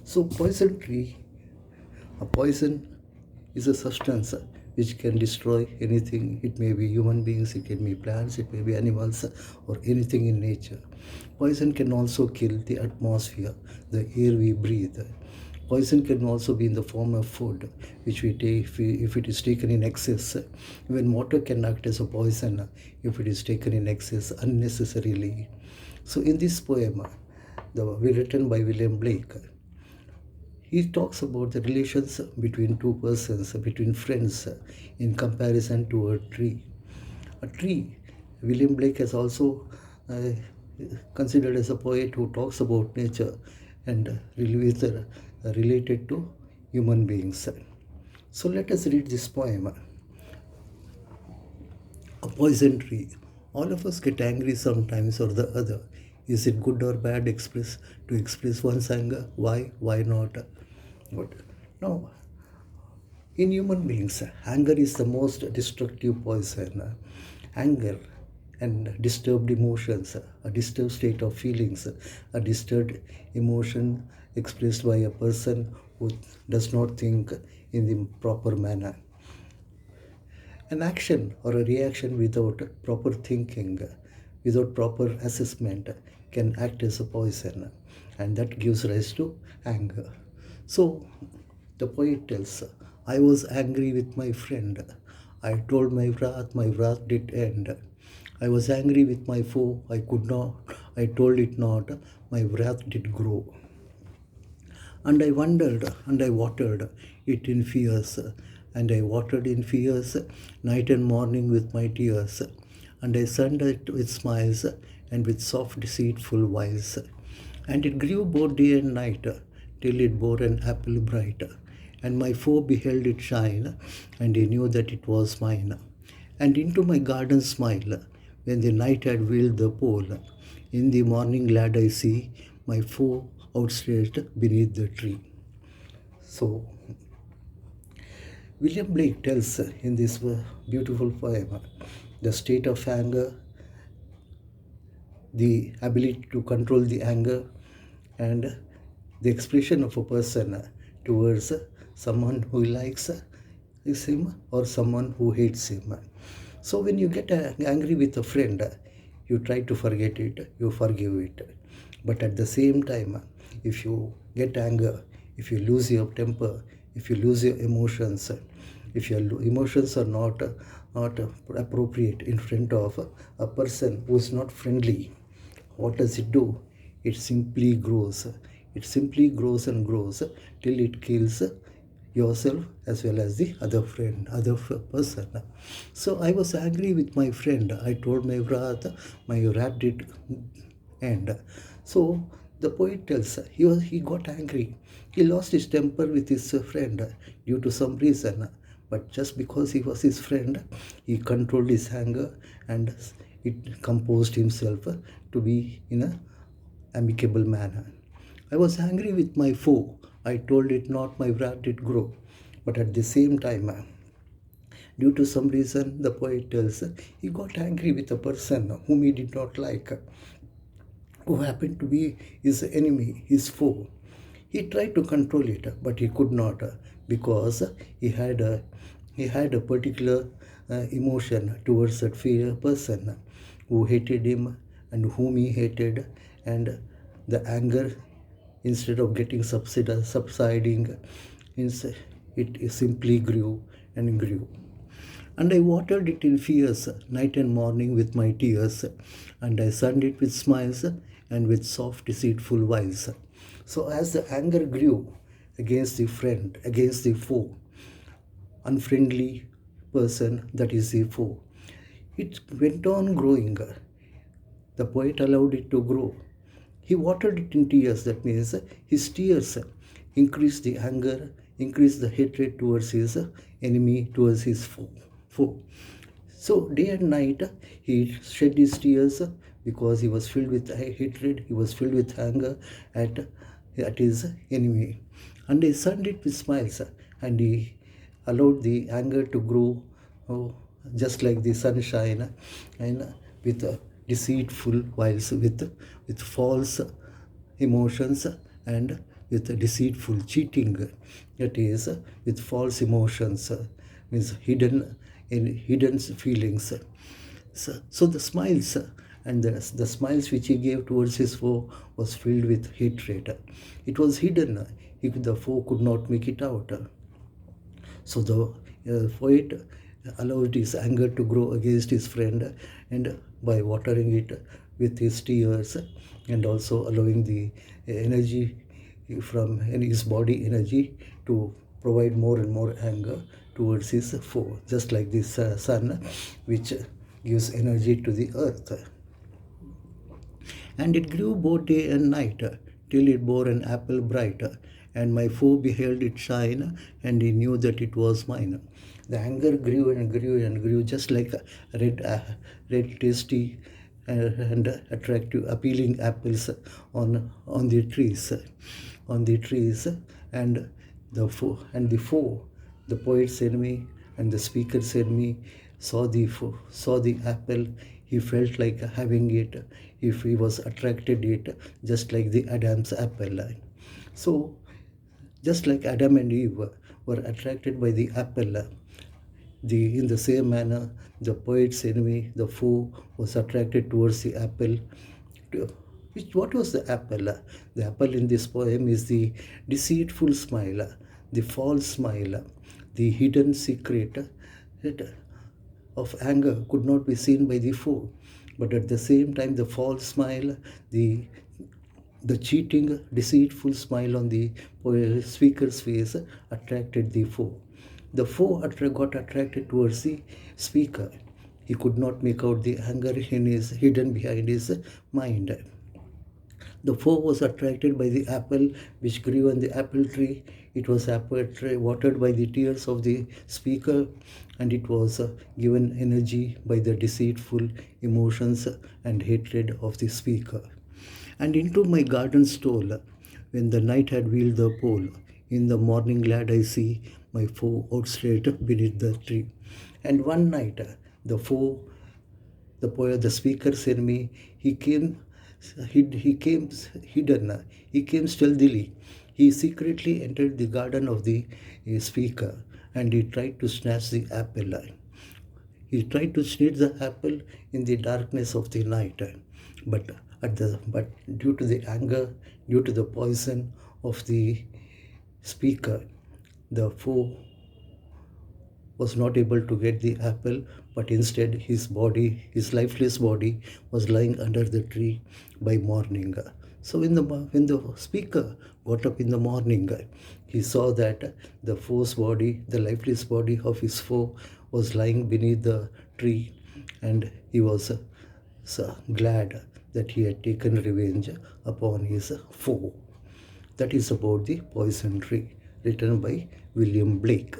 So poison tree, a poison is a substance which can destroy anything. It may be human beings, it can be plants, it may be animals, or anything in nature. Poison can also kill the atmosphere, the air we breathe. Poison can also be in the form of food, which we take if it is taken in excess. Even water can act as a poison if it is taken in excess unnecessarily. So, in this poem, written by William Blake, he talks about the relations between two persons, between friends, in comparison to a tree. A tree, William Blake has also uh, considered as a poet who talks about nature and related to human beings. So let us read this poem. A poison tree. All of us get angry sometimes or the other. Is it good or bad to express one's anger? Why? Why not? What? No. In human beings, anger is the most destructive poison. Anger and disturbed emotions, a disturbed state of feelings, a disturbed emotion expressed by a person who does not think in the proper manner. An action or a reaction without proper thinking, without proper assessment, can act as a poison, and that gives rise to anger. So the poet tells, I was angry with my friend. I told my wrath did end. I was angry with my foe, I could not, I told it not, my wrath did grow. And I wondered, and I watered it in fears, and I watered in fears, night and morning with my tears. And I sunned it with smiles, and with soft deceitful wiles. And it grew both day and night, till it bore an apple bright. And my foe beheld it shine, and he knew that it was mine. And into my garden smile, when the night had veiled the pole, in the morning glad I see my foe outstretched beneath the tree. So, William Blake tells in this beautiful poem the state of anger, the ability to control the anger, and the expression of a person towards someone who likes him or someone who hates him. So when you get angry with a friend, you try to forget it, you forgive it. But at the same time, if you get anger, if you lose your temper, if you lose your emotions, if your emotions are not appropriate in front of a person who is not friendly, what does it do? It simply grows. It simply grows and grows till it kills yourself as well as the other friend, other person. So I was angry with my friend. I told my wrath did end. So the poet tells he got angry. He lost his temper with his friend due to some reason. But just because he was his friend, he controlled his anger and it composed himself to be in a amicable manner. I was angry with my foe. I told it not, my wrath did grow. But at the same time, due to some reason, the poet tells he got angry with a person whom he did not like, who happened to be his enemy, his foe. He tried to control it, but he could not because he had a particular emotion towards that person who hated him and whom he hated, and the anger, instead of getting subsiding, it simply grew and grew. And I watered it in fears, night and morning with my tears, and I sunned it with smiles and with soft, deceitful wiles. So, as the anger grew against the friend, against the foe, unfriendly person that is the foe, it went on growing. The poet allowed it to grow. He watered it in tears, that means his tears increased the anger, increased the hatred towards his enemy, towards his foe. So day and night he shed his tears because he was filled with hatred, he was filled with anger at his enemy. And he sunned it with smiles, and he allowed the anger to grow just like the sunshine, and with deceitful wiles, with false emotions and with deceitful cheating, that is, with false emotions, means hidden feelings. So the smiles and the smiles which he gave towards his foe was filled with hatred. It was hidden. The foe could not make it out. So the poet allowed his anger to grow against his friend, and by watering it with his tears, and also allowing the energy from his body energy to provide more and more anger towards his foe, just like this sun which gives energy to the earth. And it grew both day and night, till it bore an apple bright. And my foe beheld it shine, and he knew that it was mine. The anger grew and grew and grew, just like red tasty and attractive, appealing apples on the trees, and the foe, the poet's enemy and the speaker's enemy, saw the apple. He felt like having it if he was attracted it, just like the Adam's apple. So just like Adam and Eve were attracted by the apple, in the same manner, the poet's enemy, the foe, was attracted towards the apple. What was the apple? The apple in this poem is the deceitful smile, the false smile, the hidden secret of anger could not be seen by the foe. But at the same time, the false smile, the cheating, deceitful smile on the speaker's face attracted the foe. The foe got attracted towards the speaker. He could not make out the anger hidden behind his mind. The foe was attracted by the apple which grew on the apple tree. It was apple tree watered by the tears of the speaker, and it was given energy by the deceitful emotions and hatred of the speaker. And into my garden stole, when the night had wheeled the pole, in the morning glad I see my foe outstretched beneath the tree. And one night, the foe, the poet, the speaker's enemy, he came hidden. He came stealthily. He secretly entered the garden of the speaker, and he tried to snatch the apple. He tried to snatch the apple in the darkness of the night, but but due to the anger, due to the poison of the speaker, the foe was not able to get the apple, but instead his lifeless body, was lying under the tree by morning. So when the speaker got up in the morning, he saw that the foe's body, the lifeless body of his foe, was lying beneath the tree, and he was so glad that he had taken revenge upon his foe. That is about the poison tree, written by William Blake.